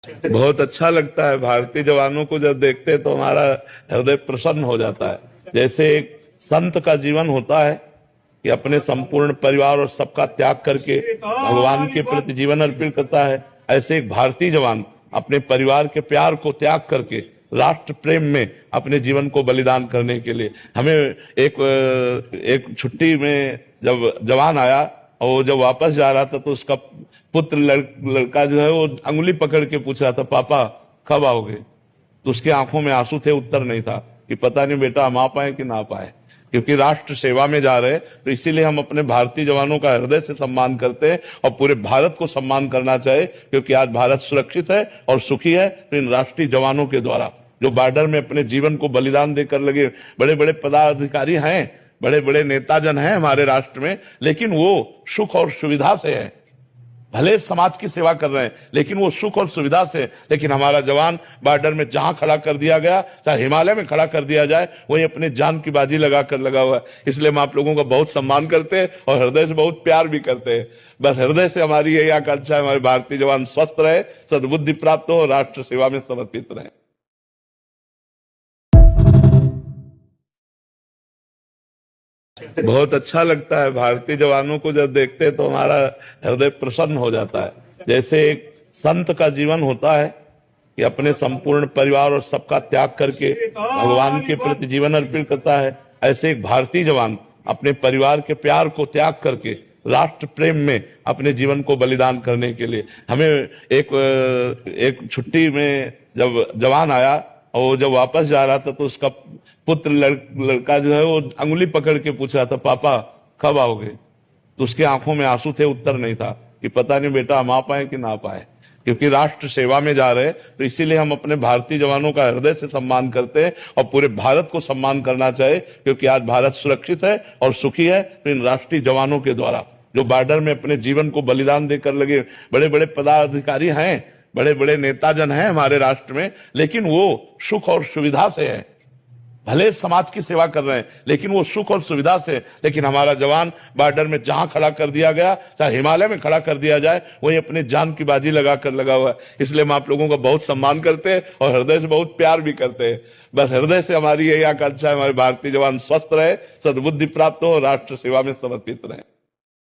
बहुत अच्छा लगता है। भारतीय जवानों को जब देखते हैं तो हमारा हृदय प्रसन्न हो जाता है। जैसे एक संत का जीवन होता है कि अपने संपूर्ण परिवार और सबका त्याग करके भगवान के प्रति जीवन अर्पित करता है, ऐसे एक भारतीय जवान अपने परिवार के प्यार को त्याग करके राष्ट्र प्रेम में अपने जीवन को बलिदान करने के लिए हमें एक छुट्टी में जब जवान आया और वो जब वापस जा रहा था तो उसका पुत्र लड़का जो है वो अंगुली पकड़ के पूछ रहा था, पापा कब आओगे? तो उसके आंखों में आंसू थे, उत्तर नहीं था कि पता नहीं बेटा हम आ पाए कि ना पाए, क्योंकि राष्ट्र सेवा में जा रहे हैं। तो इसीलिए हम अपने भारतीय जवानों का हृदय से सम्मान करते हैं और पूरे भारत को सम्मान करना चाहिए, क्योंकि आज भारत सुरक्षित है और सुखी है तो इन राष्ट्रीय जवानों के द्वारा, जो बॉर्डर में अपने जीवन को बलिदान देकर लगे। बड़े बड़े पदाधिकारी हैं, बड़े बड़े नेताजन हैं हमारे राष्ट्र में, लेकिन वो सुख और सुविधा से है। भले समाज की सेवा कर रहे हैं लेकिन वो सुख और सुविधा से। लेकिन हमारा जवान बॉर्डर में जहां खड़ा कर दिया गया, चाहे हिमालय में खड़ा कर दिया जाए, वही अपने जान की बाजी लगाकर लगा हुआ है। इसलिए हम आप लोगों का बहुत सम्मान करते हैं और हृदय से बहुत प्यार भी करते हैं। बस हृदय से हमारी यही आकांक्षा है, हमारे भारतीय जवान स्वस्थ रहे, सद्बुद्धि प्राप्त हो, राष्ट्र सेवा में समर्पित रहे। बहुत अच्छा लगता है। भारतीय जवानों को जब देखते हैं तो हमारा हृदय प्रसन्न हो जाता है। जैसे एक संत का जीवन होता है कि अपने संपूर्ण परिवार और सबका त्याग करके भगवान के प्रति जीवन अर्पित करता है, ऐसे एक भारतीय जवान अपने परिवार के प्यार को त्याग करके राष्ट्र प्रेम में अपने जीवन को बलिदान करने के लिए हमें एक छुट्टी में जब जवान आया और वो जब वापस जा रहा था तो उसका पुत्र लड़का जो है वो अंगुली पकड़ के पूछ रहा था, पापा कब आओगे? तो उसके आंखों में आंसू थे, उत्तर नहीं था कि पता नहीं बेटा हम आ पाए कि ना पाए, क्योंकि राष्ट्र सेवा में जा रहे हैं। तो इसीलिए हम अपने भारतीय जवानों का हृदय से सम्मान करते हैं और पूरे भारत को सम्मान करना चाहिए, क्योंकि आज भारत सुरक्षित है और सुखी है तो इन राष्ट्रीय जवानों के द्वारा, जो बॉर्डर में अपने जीवन को बलिदान देकर लगे। बड़े बड़े पदाधिकारी हैं, बड़े बड़े नेताजन हैं हमारे राष्ट्र में, लेकिन वो सुख और सुविधा से है। भले समाज की सेवा कर रहे हैं लेकिन वो सुख और सुविधा से। लेकिन हमारा जवान बॉर्डर में जहां खड़ा कर दिया गया, चाहे हिमालय में खड़ा कर दिया जाए, वही अपने जान की बाजी लगाकर लगा हुआ है। इसलिए हम आप लोगों का बहुत सम्मान करते हैं और हृदय से बहुत प्यार भी करते हैं। बस हृदय से हमारी यही आकांक्षा है, हमारे भारतीय जवान स्वस्थ रहे, सद्बुद्धि प्राप्त हो, राष्ट्र सेवा में समर्पित रहे।